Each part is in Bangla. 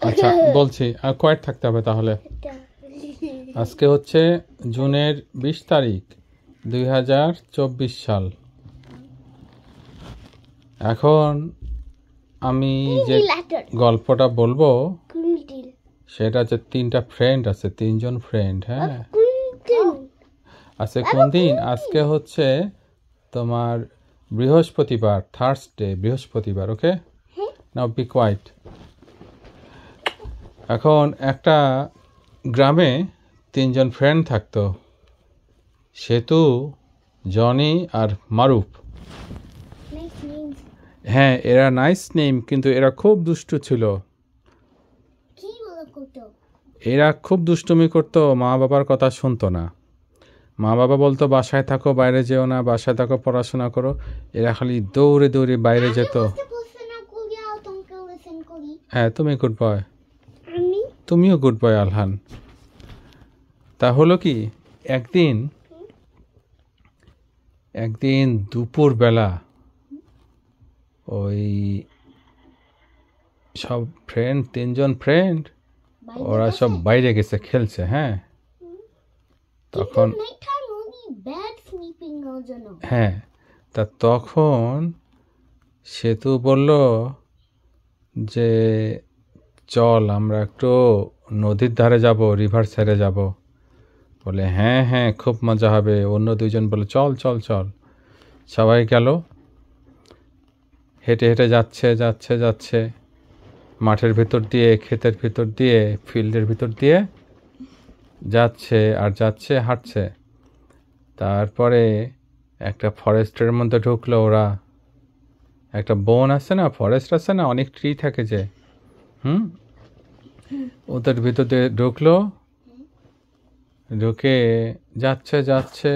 আচ্ছা বলছি, আর কয়েক থাকতে হবে তাহলে। আজকে হচ্ছে জুনের 20 তারিখ 2024 সাল। এখন আমি যে গল্পটা বলবো সেটা হচ্ছে তিনটা ফ্রেন্ড আছে, তিনজন ফ্রেন্ড। হ্যাঁ, আজকে কোন দিন? আজকে হচ্ছে তোমার বৃহস্পতিবার, থার্সডে, বৃহস্পতিবার। ওকে, নাও বি কোয়াইট। এখন একটা গ্রামে তিনজন ফ্রেন্ড থাকতো, সেতু, জনি আর মারুফ। হ্যাঁ, এরা নাইস নেম, কিন্তু এরা খুব দুষ্টু ছিল। এরা খুব দুষ্টুমি করতো, মা বাবার কথা শুনতো না। মা বাবা বলতো বাসায় থাকো, বাইরে যেও না, বাসায় থাকো, পড়াশোনা করো। এরা খালি দৌড়ে দৌড়ে বাইরে যেত। হ্যাঁ, তুমি গুড বয়, তুমিও গুড বয় আলহান। তা হলো কি, একদিন দুপুর বেলা ওই সব ফ্রেন্ড, তিনজন ফ্রেন্ড, ওরা সব বাইরে গেছে খেলছে। হ্যাঁ, তখন হ্যাঁ, তা তখন সেতু বলল যে চল আমরা একটু নদীর ধারে যাব, রিভার সাইডে যাব। বলে হ্যাঁ হ্যাঁ, খুব মজা হবে। অন্য দুইজন বলে চল চল চল। সবাই গেল, হেঁটে হেঁটে যাচ্ছে যাচ্ছে যাচ্ছে, মাঠের ভিতর দিয়ে, ক্ষেতের ভিতর দিয়ে, ফিল্ডের ভিতর দিয়ে যাচ্ছে আর যাচ্ছে, হাঁটছে। তারপরে একটা ফরেস্টের মধ্যে ঢুকলো ওরা। একটা বন আছে না, ফরেস্ট আছে না, অনেক ট্রি থাকে যে, ওদের ভিতর দিয়ে ঢুকলো। ঢুকে যাচ্ছে যাচ্ছে,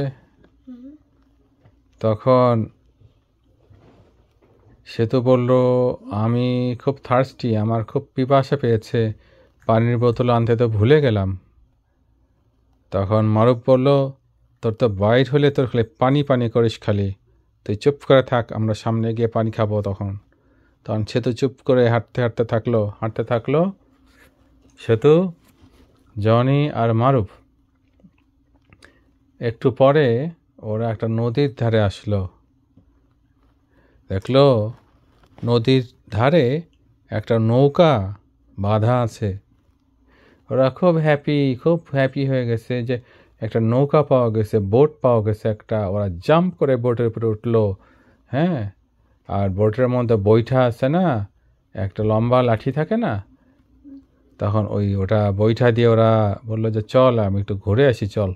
তখন সেতু বলল আমি খুব থার্স্টি, আমার খুব পিপাসা পেয়েছে, পানির বোতল আনতে তো ভুলে গেলাম। তখন মারুফ বলল তোর তো বাইর হলে তোর খালি পানি পানি করিস, খালি তুই চুপ করে থাক, আমরা সামনে গিয়ে পানি খাবো। তখন সেতু চুপ করে হাঁটতে থাকলো। সেতু, জনি আর মারুফ। একটু পরে ওরা একটা নদীর ধারে আসলো। দেখলো নদীর ধারে একটা নৌকা বাঁধা আছে। ওরা খুব হ্যাপি হয়ে গেছে যে একটা নৌকা পাওয়া গেছে, বোট পাওয়া গেছে একটা। ওরা জাম্প করে বোটের উপরে উঠলো। হ্যাঁ, আর বোটের মধ্যে বৈঠা আছে না, একটা লম্বা লাঠি থাকে না, তখন ওটা বৈঠা দিয়ে ওরা বললো যে চল আমি একটু ঘুরে আসি, চল।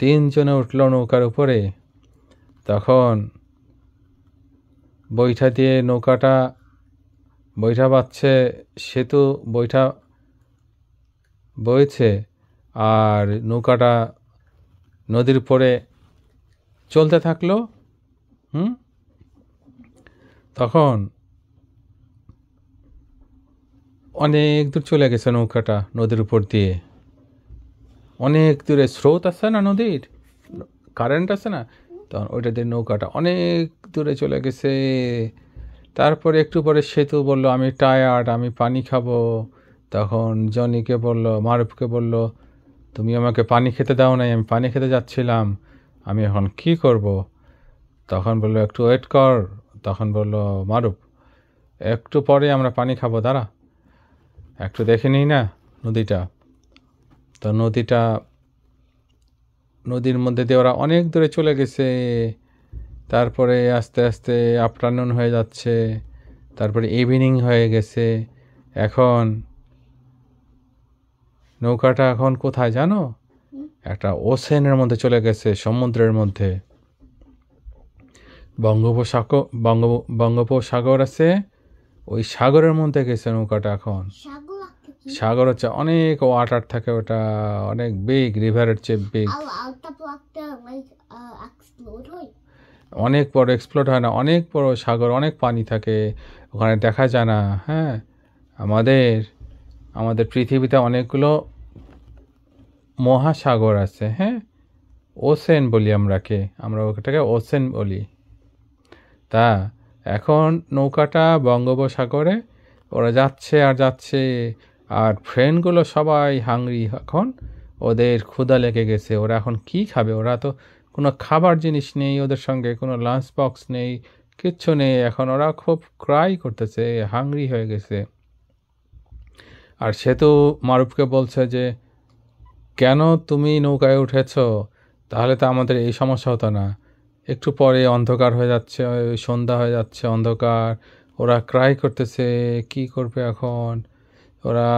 তিনজনে উঠলো নৌকার উপরে। তখন বৈঠা দিয়ে বৈঠা বাচ্ছে, সেতু বৈঠা বইছে, আর নৌকাটা নদীর উপরে চলতে থাকলো। তখন অনেক দূর চলে গেছে নৌকাটা নদীর উপর দিয়ে। অনেক দূরে স্রোত আছে না, নদীর কারেন্ট আছে না, তখন ওইটা দিয়ে নৌকাটা অনেক দূরে চলে গেছে। তারপরে একটু পরে সেতু বলল আমি টায়ার্ড, আমি পানি খাবো। তখন জনিকে বলল, মারুফকে বলল তুমি আমাকে পানি খেতে দাও নাই, আমি পানি খেতে যাচ্ছিলাম, আমি এখন কি করব? তখন বলল একটু ওয়েট কর। তখন বলল মারুফ একটু পরে আমরা পানি খাবো, দাঁড়া একটু দেখে নিই না নদীটা। তো নদীর মধ্যে দিয়ে ওরা অনেক দূরে চলে গেছে। তারপরে আস্তে আস্তে আফটারনুন হয়ে যাচ্ছে, তারপরে ইভিনিং হয়ে গেছে। এখন নৌকাটা এখন কোথায় জানো? একটা ওশেনের মধ্যে চলে গেছে, সমুদ্রের মধ্যে। বঙ্গোপসাগর আছে, ওই সাগরের মধ্যে গেছে নৌকাটা। এখন সাগর হচ্ছে অনেক ওয়াটার থাকে, ওটা অনেক বিগ, রিভারের চেয়ে বিগ। অনেক বড় এক্সপ্লোড হয় না, অনেক বড় সাগর, অনেক পানি থাকে ওখানে, দেখা যায় না। হ্যাঁ, আমাদের পৃথিবীতে অনেকগুলো মহাসাগর আছে। হ্যাঁ, ওশেন বলি আমরা ওটাকে ওশেন বলি। তা এখন নৌকাটা বঙ্গোপসাগরে ওরা যাচ্ছে আর যাচ্ছে, আর ফ্রেন্ডগুলো সবাই হাংরি। এখন ওদের ক্ষুধা লেগে গেছে, ওরা এখন কি খাবে? ওরা তো কোনো খাবার জিনিস নেই ওদের সঙ্গে, কোনো লাঞ্চ বক্স নেই, কিচ্ছু নেই। এখন ওরা খুব ক্রাই করতেছে, হাংরি হয়ে গেছে। আর সে তো মারুফকে বলছে যে, কেন তুমি নৌকায় উঠেছ? তাহলে তো আমাদের এই সমস্যা হতো না। একটু পরে অন্ধকার হয়ে যাচ্ছে, সন্ধ্যা হয়ে যাচ্ছে, অন্ধকার। ওরা ক্রাই করতেছে, কি করবে এখন? ওরা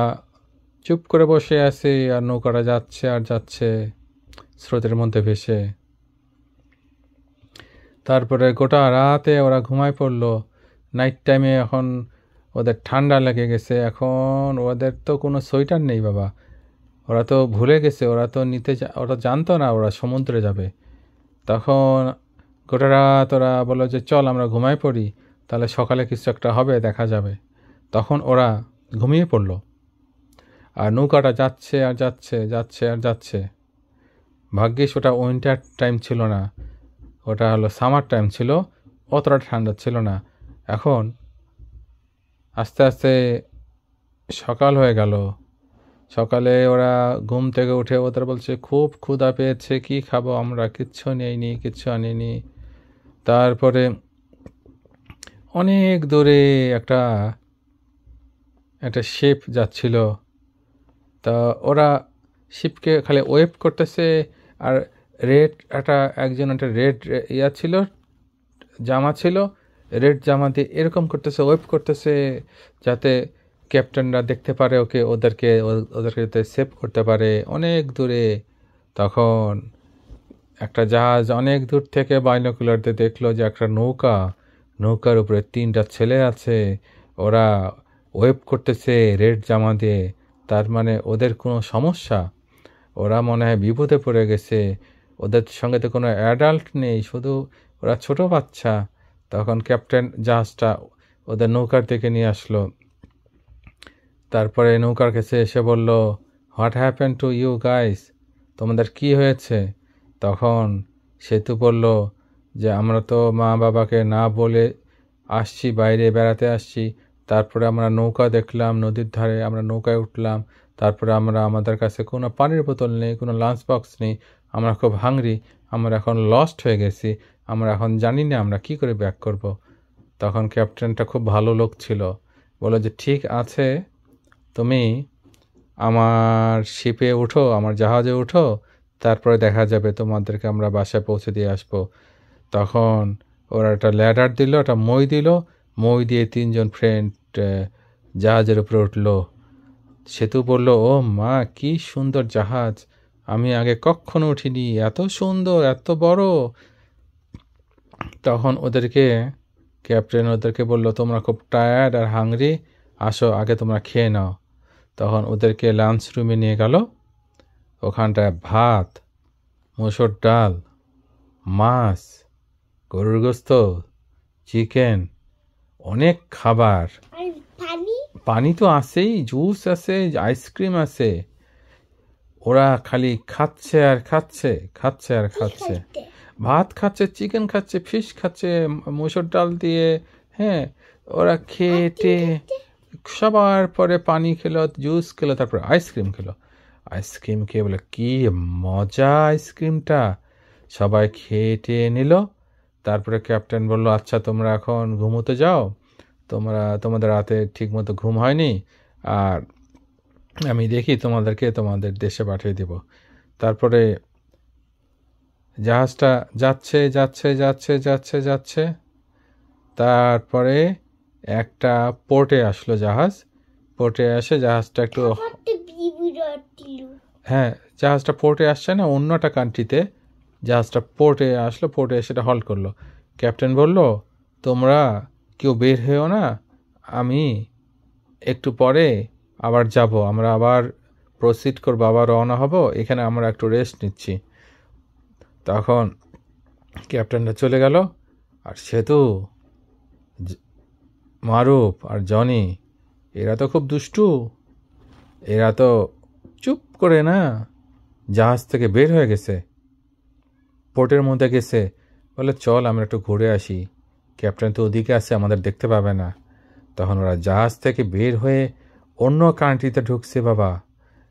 চুপ করে বসে আছে, আর নৌকাটা যাচ্ছে আর যাচ্ছে স্রোতের মধ্যে ভেসে। তারপরে গোটা রাতে ওরা ঘুমায় পড়লো। নাইট টাইমে এখন ওদের ঠান্ডা লেগে গেছে। এখন ওদের তো কোনো সোয়েটার নেই বাবা, ওরা তো ভুলে গেছে, ওরা তো ওরা জানতো না ওরা সমুদ্রে যাবে। তখন গোটা রাত ওরা বললো যে চল আমরা ঘুমাই পড়ি, তাহলে সকালে কিছু একটা হবে, দেখা যাবে। তখন ওরা ঘুমিয়ে পড়লো, আর নৌকাটা যাচ্ছে আর যাচ্ছে, যাচ্ছে আর যাচ্ছে। ভাগ্যিস ওটা উইন্টার টাইম ছিল না, ওটা হলো সামার টাইম ছিল, অতটা ঠান্ডা ছিল না। এখন আস্তে আস্তে সকাল হয়ে গেল। সকালে ওরা ঘুম থেকে উঠে ওদের বলছে খুব ক্ষুধা পেয়েছে, কি খাবো আমরা, কিচ্ছু নেইনি, কিচ্ছু আনিনি। তারপরে অনেক দূরে একটা শিপ যাচ্ছিল। তা ওরা শিপকে খালি ওয়েভ করতেছে, আর একজন একটা রেড ইয়া ছিল, জামা ছিল, রেড জামা দিয়ে এরকম করতেছে, ওয়েভ করতেছে, যাতে ক্যাপ্টেনরা দেখতে পারে ওদেরকে যাতে সেভ করতে পারে অনেক দূরে। তখন একটা জাহাজ অনেক দূর থেকে বাইনোকুলার দিয়ে দেখলো যে একটা নৌকার উপরে 3টা ছেলে আছে, ওরা ওয়েভ করতেছে রেড জামা দিয়ে। তার মানে ওদের কোনো সমস্যা, ওরা মনে হয় বিপদে পড়ে গেছে। ওদের সঙ্গে তো কোনো অ্যাডাল্ট নেই, শুধু ওরা ছোট বাচ্চা। তখন ক্যাপ্টেন জাহাজটা ওদের নৌকার দিকে নিয়ে আসলো। তারপরে নৌকার কাছে এসে বলল, what happen to you guys, তোমাদের কি হয়েছে? তখন সেতু বলল যে আমরা তো মা বাবাকে না বলে আসছি, বাইরে বেড়াতে আসছি। তারপরে আমরা নৌকা দেখলাম নদীর ধারে, আমরা নৌকায় উঠলাম। তারপরে আমাদের কাছে কোনো পানির বোতল নেই, কোনো লাঞ্চ বক্স নেই, আমরা খুব হাংরি, আমরা এখন লস্ট হয়ে গেছি, আমরা এখন জানি না আমরা কি করে ব্যাক করব। তখন ক্যাপ্টেনটা খুব ভালো লোক ছিল, বলল যে ঠিক আছে, তুমি আমার শিপে উঠো, আমার জাহাজে উঠো, তারপরে দেখা যাবে, তোমাদেরকে আমরা বাসায় পৌঁছে দিয়ে আসবো। তখন ওরা একটা ল্যাডার দিল, একটা মই দিল, মই দিয়ে 3জন ফ্রেন্ড জাহাজের উপরে উঠলো। সেতু বলল, ও মা, কি সুন্দর জাহাজ, আমি আগে কখনো উঠিনি, এত সুন্দর, এত বড়। তখন ক্যাপ্টেন ওদেরকে বলল, তোমরা খুব টায়ার্ড আর হাংরি, আসো আগে তোমরা খেয়ে নাও। তখন ওদেরকে লাঞ্চ রুমে নিয়ে গেল। ওখানটায় ভাত, মসুর ডাল, মাছ, গরুর গোস্ত, চিকেন, অনেক খাবার। পানি তো আছেই, জুস আছে, আইসক্রিম আছে। ওরা খালি খাচ্ছে আর খাচ্ছে, খাচ্ছে আর খাচ্ছে, ভাত খাচ্ছে, চিকেন খাচ্ছে, ফিশ খাচ্ছে, মসুর ডাল দিয়ে। হ্যাঁ, ওরা খেয়ে সবার পরে পানি খেলো, জুস খেলো, তারপরে আইসক্রিম খেলো। আইসক্রিম খেয়ে বলে, কি মজা আইসক্রিমটা। সবাই খেয়ে নিল। তারপরে ক্যাপ্টেন বলল, আচ্ছা তোমরা এখন ঘুমোতে যাও, তোমাদের রাতে ঠিক মতো ঘুম হয়নি, আর আমি দেখি তোমাদেরকে তোমাদের দেশে পাঠিয়ে দেব। তারপরে জাহাজটা যাচ্ছে যাচ্ছে যাচ্ছে যাচ্ছে যাচ্ছে। তারপরে একটা পোর্টে আসলো জাহাজ। পোর্টে এসে জাহাজটা একটু, হ্যাঁ, জাহাজটা পোর্টে আসছে না, অন্য একটা কান্ট্রিতে জাহাজটা পোর্টে আসলো। পোর্টে এসে এটা হল্ট করলো। ক্যাপ্টেন বলল, তোমরা কেউ বের হয়েও না, আমি একটু পরে আবার যাব, আমরা আবার প্রসিড করবো, আবার রওনা হব, এখানে আমরা একটু রেস্ট নিচ্ছি। তখন ক্যাপ্টেনটা চলে গেল। আর সেতু, মারুফ আর জনি, এরা তো খুব দুষ্টু, এরা তো চুপ করে না জাহাজ থেকে বের হয়ে গেছে, পোর্টের মধ্যে গেছে, বলে চল আমরা একটু ঘুরে আসি। ক্যাপ্টেন তো ওদিকে আছে, আমাদের দেখতে পাবে না। তখন ওরা জাহাজ থেকে বের হয়ে অন্য কান্ট্রিতে ঢুকছে বাবা।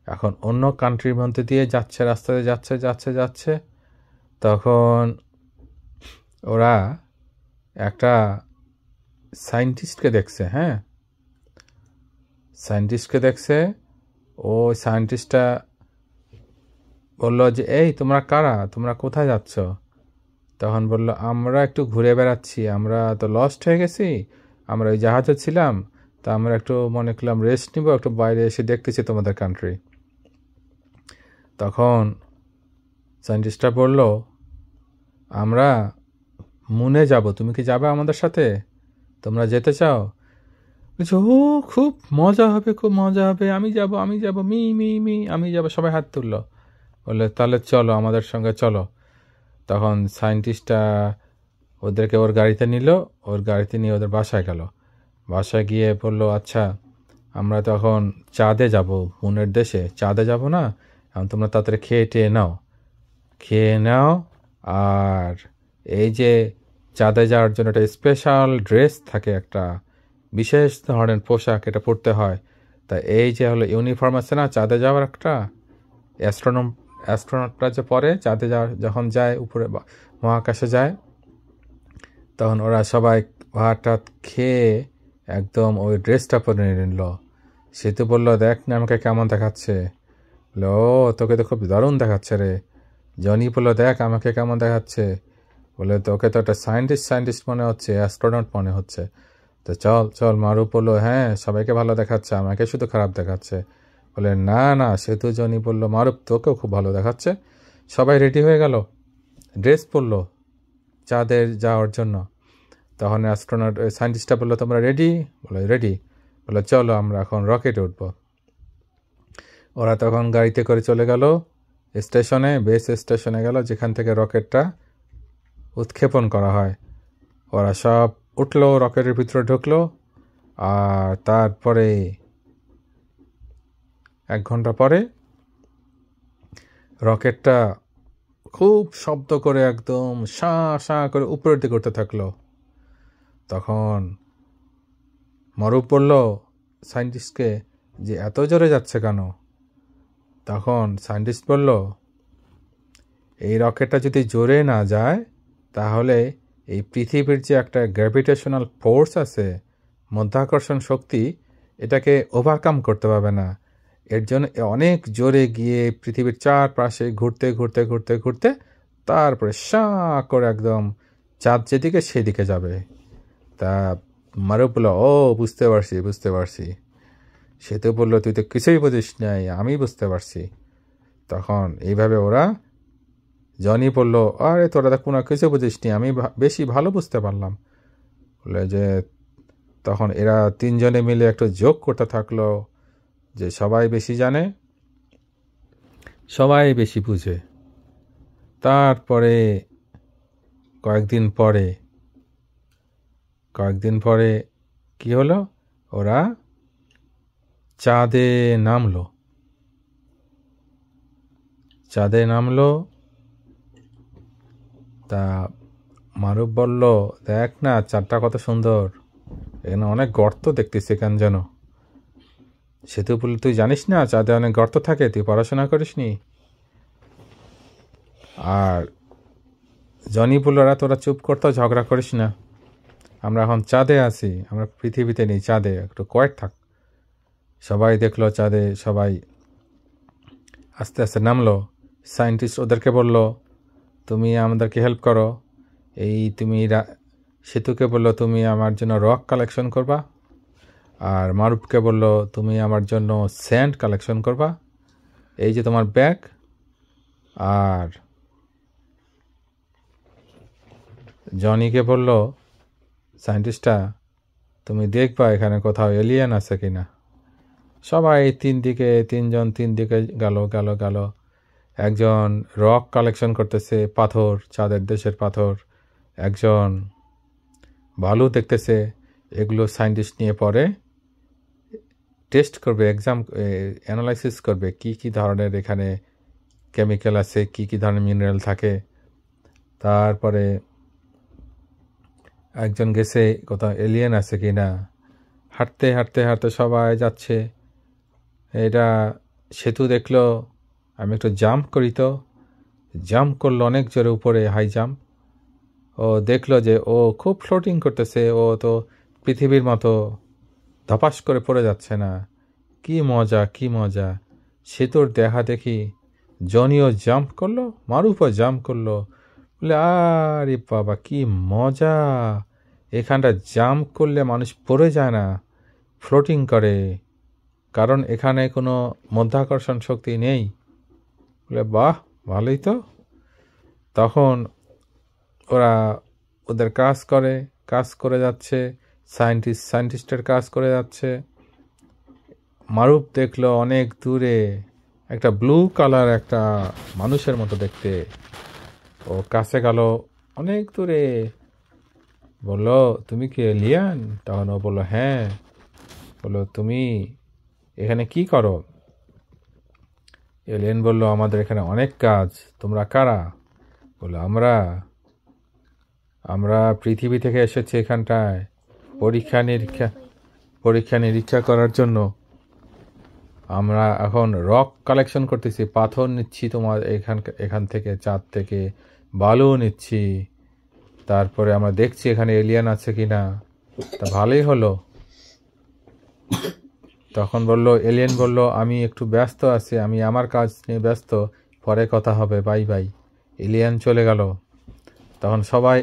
এখন অন্য কান্ট্রির মধ্যে দিয়ে যাচ্ছে, রাস্তাতে যাচ্ছে যাচ্ছে যাচ্ছে। তখন ওরা একটা সায়েন্টিস্টকে দেখছে। হ্যাঁ, সায়েন্টিস্টকে দেখছে। ও সায়েন্টিস্টটা বলল যে, এই তোমরা কারা, তোমরা কোথায় যাচ্ছ? তখন বলল, আমরা একটু ঘুরে বেড়াচ্ছি, আমরা তো লস্ট হয়ে গেছি, আমরা ওই জাহাজে ছিলাম, তা আমরা একটু মনে করলাম রেস্ট নিব, একটু বাইরে এসে দেখতেছি তোমাদের কান্ট্রি। তখন সায়েন্টিস্টটা বলল, আমরা মুনে যাব, তুমি কি যাবে আমাদের সাথে? তোমরা যেতে চাও? বলছে, ও খুব মজা হবে, খুব মজা হবে, আমি যাব, আমি যাব, মি মি মি, আমি যাব। সবাই হাত তুললো। বললে, তাহলে চলো, আমাদের সঙ্গে চলো। তখন সায়েন্টিস্টটা ওদেরকে ওর গাড়িতে নিল, ওর গাড়িতে নিয়ে ওদের বাসায় গেল। বাসায় গিয়ে বলল, আচ্ছা আমরা তখন চাঁদে যাব, মুনের দেশে চাঁদে যাব না, এখন তোমরা তাড়াতাড়ি খেয়ে নাও। আর এই যে চাঁদে যাওয়ার জন্য একটা স্পেশাল ড্রেস থাকে, একটা বিশেষ ধরনের পোশাক, এটা পরতে হয়। তা এই যে হলো ইউনিফর্ম আছে না চাঁদে যাওয়ার একটা, অ্যাস্ট্রোনটরা যে পরে চাঁদে যখন যায়, উপরে মহাকাশে যায়, তখন ওরা সবাই ভাত টাত খেয়ে একদম ওই ড্রেসটা পরে নিল। সে তো বললো, দেখ না আমাকে কেমন দেখাচ্ছে। বললো, ও তোকে তো খুব দারুণ দেখাচ্ছে রে। জনি বললো, দেখ আমাকে কেমন দেখাচ্ছে। বলে, তোকে তো একটা সায়েন্টিস্ট মনে হচ্ছে, অ্যাস্ট্রোনট মনে হচ্ছে। তো চল চল। মারুফ বললো, হ্যাঁ সবাইকে ভালো দেখাচ্ছে, আমাকে শুধু খারাপ দেখাচ্ছে। বলে, না না, সেতু জনি বললো, মারুফ তোকেও খুব ভালো দেখাচ্ছে। সবাই রেডি হয়ে গেল, ড্রেস পরলো চাঁদের যাওয়ার জন্য। তখন অ্যাস্ট্রোনট সায়েন্টিস্টটা বললো, তোমরা রেডি? বলে, রেডি। বলে, চলো আমরা এখন রকেটে উঠবো। ওরা তখন গাড়িতে করে চলে গেল স্টেশনে, বেস স্টেশনে গেল, যেখান থেকে রকেটটা উৎক্ষেপণ করা হয়। ওরা সব উঠলো, রকেটের ভিতরে ঢুকলো। আর তারপরে 1 ঘন্টা পরে রকেটটা খুব শব্দ করে একদম শাঁ করে উপরের দিকে উঠতে থাকলো। তখন মারুফ বলল সায়েন্টিস্টকে যে, এত জোরে যাচ্ছে কেন? তখন সায়েন্টিস্ট বলল, এই রকেটটা যদি জোরে না যায়, তাহলে এই পৃথিবীর যে একটা গ্র্যাভিটেশনাল ফোর্স আছে, মধ্যাকর্ষণ শক্তি, এটাকে ওভারকাম করতে পারবে না। এর জন্য অনেক জোরে গিয়ে পৃথিবীর চারপাশে ঘুরতে তারপরে শাঁ করে একদম চাঁদ যেদিকে সেদিকে যাবে। তা মারুফ বলল, ও বুঝতে পারছি। সে তো বললো, তুই তো কিছুই বুঝিস নাই, আমি বুঝতে পারছি। তখন এইভাবে ওরা, জনি বলল, আরে তোরা তো কোনো কিছু বুঝিস নি, আমি বেশি ভালো বুঝতে পারলাম। বলে যে, তখন এরা 3 জনে মিলে একটু যোগ করতে থাকলো যে, সবাই বেশি জানে, সবাই বেশি বুঝে। তারপরে কয়েকদিন পরে কি হলো, ওরা চাঁদে নামলো। তা মারুফ বলল, দেখ না চাঁদটা কত সুন্দর, এখানে অনেক গর্ত দেখতেছি কেন যেন। সেতু বলল, তুই জানিস না চাঁদে অনেক গর্ত থাকে, তুই পড়াশোনা করিসনি? আর জনি বলল, তোরা চুপ করতো, ঝগড়া করিস না, আমরা এখন চাঁদে আছি, আমরা পৃথিবীতে নেই, চাঁদে, একটু কোয়াইট থাক। সবাই দেখলো চাঁদে, সবাই আস্তে আস্তে নামলো। সায়েন্টিস্ট ওদেরকে বলল, তুমি আমাদেরকে হেল্প করো, তুমি সেতুকে বলল, তুমি আমার জন্য রক কালেকশন করবা। আর মারুফকে বলল, তুমি আমার জন্য স্যান্ড কালেকশন করবা, এই যে তোমার ব্যাগ। আর জনিকে বলল সায়েন্টিস্টটা, তুমি দেখবা এখানে কোথাও এলিয়েন আছে কিনা। সবাই 3 দিকে গেল। একজন রক কালেকশন করতেছে, পাথর, চাঁদের দেশের পাথর। একজন বালু দেখতেছে। এগুলো সায়েন্টিস্ট নিয়ে পরে টেস্ট করবে, অ্যানালাইসিস করবে, কি ধরনের এখানে কেমিক্যাল আছে, কি ধরনের মিনারেল থাকে। তারপরে একজন গেছে কোথাও এলিয়েন আছে কিনা, হাঁটতে হাঁটতে হাঁটতে সবাই যাচ্ছে। এটা সেতু দেখলো, আমি একটু জাম্প করি, তো জাম্প করলো অনেক জোরে উপরে, হাই জাম্প। ও দেখলো যে ও খুব ফ্লোটিং করতেছে, ও তো পৃথিবীর মতো ধপাস করে পড়ে যাচ্ছে না। কি মজা, কি মজা! সেতুর দেখা দেখি জনিও জাম্প করলো, মারুফও জাম্প করলো। বলে আরে বাবা, কি মজা! এখানটা জাম্প করলে মানুষ পড়ে যায় না, ফ্লোটিং করে, কারণ এখানে কোনো মধ্যাকর্ষণ শক্তি নেই। বলে বাহ, ভালোই তো। তখন ওরা ওদের কাজ করে যাচ্ছে, সায়েন্টিস্টের কাজ করে যাচ্ছে। মারুফ দেখলো অনেক দূরে একটা ব্লু কালার, একটা মানুষের মতো দেখতে। ও কাছে গেল অনেক দূরে, বললো তুমি কি এলিয়ান? তখন ও বললো হ্যাঁ। বললো তুমি এখানে কি করো? এলিয়ান বললো আমাদের এখানে অনেক কাজ। তোমরা কারা? বললো আমরা পৃথিবী থেকে এসেছি এখানটায় পরীক্ষা নিরীক্ষা করার জন্য। আমরা এখন রক কালেকশন করতেছি, পাথর নিচ্ছি তোমার এখান থেকে, চাঁদ থেকে বালু নিচ্ছি। তারপরে আমরা দেখছি এখানে এলিয়ান আছে কিনা। তা ভালোই হলো। তখন এলিয়ান বলল আমি একটু ব্যস্ত আছি, আমি আমার কাজ নিয়ে ব্যস্ত, পরে কথা হবে, বাই বাই। এলিয়ান চলে গেল। তখন সবাই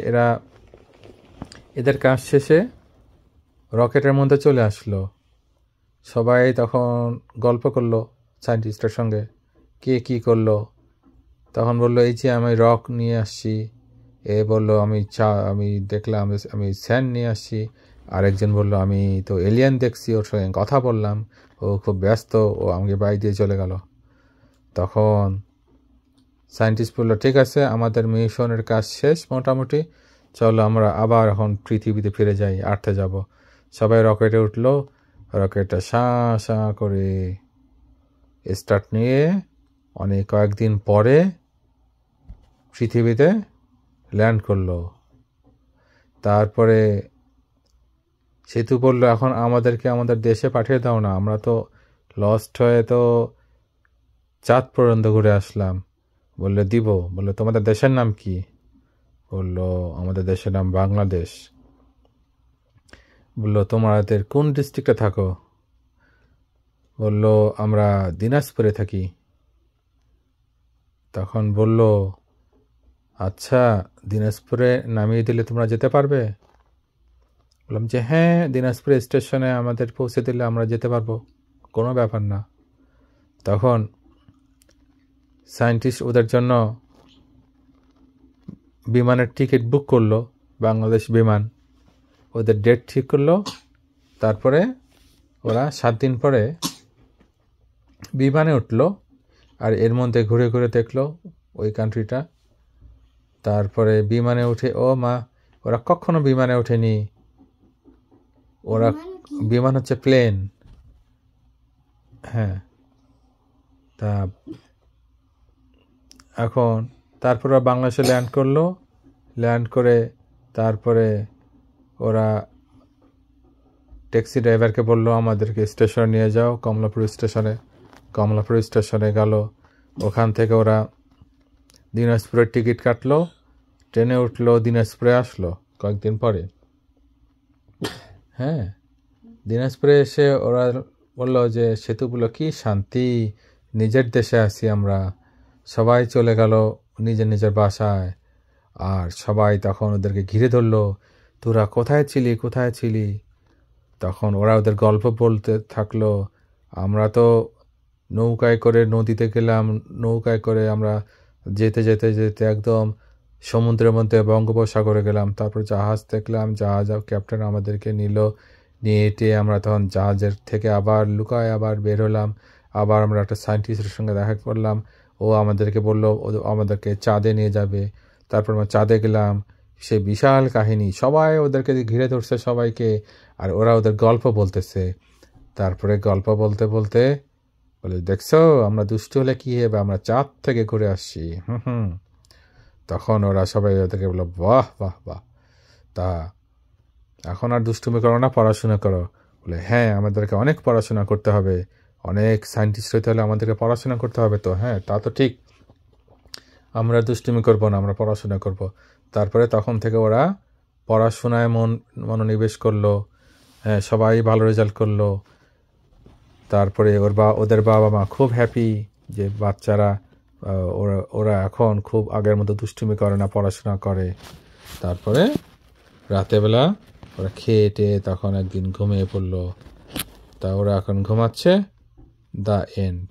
এদের কাজ শেষে রকেটের মধ্যে চলে আসলো। সবাই তখন গল্প করলো সায়েন্টিস্টের সঙ্গে, কে কি করলো। তখন বলল এই যে আমি রক নিয়ে আসছি। এ বলল আমি দেখলাম, আমি স্যান্ড নিয়ে আসছি। আরেকজন বলল আমি তো এলিয়ান দেখছি, ওর সঙ্গে কথা বললাম, ও খুব ব্যস্ত, ও আমাকে বাড়ি দিয়ে চলে গেল। তখন সায়েন্টিস্ট বললো ঠিক আছে, আমাদের মিশনের কাজ শেষ মোটামুটি, চলো আমরা আবার এখন পৃথিবীতে ফিরে যাই, আর্থে যাব। সবাই রকেটে উঠলো। রকেটটা সা করে স্টার্ট নিয়ে কয়েকদিন পরে পৃথিবীতে ল্যান্ড করলো। তারপরে সেতু বললো এখন আমাদেরকে আমাদের দেশে পাঠিয়ে দাও না, আমরা তো লস্ট হয়ে তো চাঁদ পর্যন্ত ঘুরে আসলাম। বললো দিব। বললো তোমাদের দেশের নাম কি? বললো আমাদের দেশের নাম বাংলাদেশ। বললো তোমাদের কোন ডিস্ট্রিক্টে থাকো? বললো আমরা দিনাজপুরে থাকি। তখন বলল আচ্ছা, দিনাজপুরে নামিয়ে দিলে তোমরা যেতে পারবে? বললাম যে হ্যাঁ, দিনাজপুরে স্টেশনে আমাদের পৌঁছে দিলে আমরা যেতে পারবো, কোনো ব্যাপার না। তখন সায়েন্টিস্ট ওদের জন্য বিমানের টিকিট বুক করলো, বাংলাদেশ বিমান, ওদের ডেট ঠিক করলো। তারপরে ওরা 7 দিন পরে বিমানে উঠলো, আর এর মধ্যে ঘুরে ঘুরে দেখলো ওই কান্ট্রিটা। তারপরে বিমানে উঠে ওরা কখনো বিমানে ওঠেনি। ওরা বিমান হচ্ছে প্লেন। হ্যাঁ। তা এখন তারপর ওরা বাংলাদেশে ল্যান্ড করলো। ল্যান্ড করে তারপরে ওরা ট্যাক্সি ড্রাইভারকে বললো আমাদেরকে স্টেশনে নিয়ে যাও, কমলাপুর স্টেশনে গেল। ওখান থেকে ওরা দিনাজপুরের টিকিট কাটলো, ট্রেনে উঠলো, দিনাজপুরে আসলো কয়েকদিন পরে। হ্যাঁ, দিনাজপুরে এসে ওরা বললো যে সেতুগুলো কি শান্তি, নিজের দেশে আছি আমরা। সবাই চলে গেল নিজের নিজের বাসায়। আর সবাই তখন ওদেরকে ঘিরে ধরলো, তোরা কোথায় ছিলি? তখন ওরা ওদের গল্প বলতে থাকলো। আমরা তো নৌকায় করে নদীতে গেলাম, নৌকায় করে আমরা যেতে যেতে যেতে একদম সমুদ্রের মধ্যে বঙ্গোপসাগরে গেলাম। তারপর জাহাজ দেখলাম, জাহাজ ক্যাপ্টেন আমাদেরকে নিয়ে এটে আমরা তখন জাহাজের থেকে আবার লুকায় আবার বের হলাম। আবার আমরা একটা সায়েন্টিস্টের সঙ্গে দেখা করলাম, ও আমাদেরকে বললো আমাদেরকে চাঁদে নিয়ে যাবে। তারপর আমরা চাঁদে গেলাম, সে বিশাল কাহিনী, সবাই ওদেরকে ঘিরে ধরছে সবাইকে, আর ওরা ওদের গল্প বলতেছে। তারপরে গল্প বলতে বলতে বলে দেখছো আমরা দুষ্টু হলে কি হবে, আমরা চাঁদ থেকে ঘুরে আসছি। তখন ওরা সবাই ওদেরকে বললো বাহ বাহ বাহ। তা এখন আর দুষ্টুমি করো না, পড়াশোনা করো। বলে হ্যাঁ, আমাদেরকে অনেক পড়াশোনা করতে হবে, অনেক সায়েন্টিস্ট হতে হলে আমাদেরকে পড়াশোনা করতে হবে। তো হ্যাঁ, তা তো ঠিক, আমরা দুষ্টুমি করবো না, আমরা পড়াশোনা করব। তারপরে তখন থেকে ওরা পড়াশোনায় মনোনিবেশ করলো। হ্যাঁ, সবাই ভালো রেজাল্ট করলো। তারপরে ওদের বাবা মা খুব হ্যাপি যে বাচ্চারা ওরা এখন খুব আগের মতো দুষ্টুমি করে না, পড়াশোনা করে। তারপরে রাতেবেলা ওরা খেয়ে টেয়ে তখন একদিন ঘুমিয়ে পড়লো। তা ওরা এখন ঘুমাচ্ছে। The end.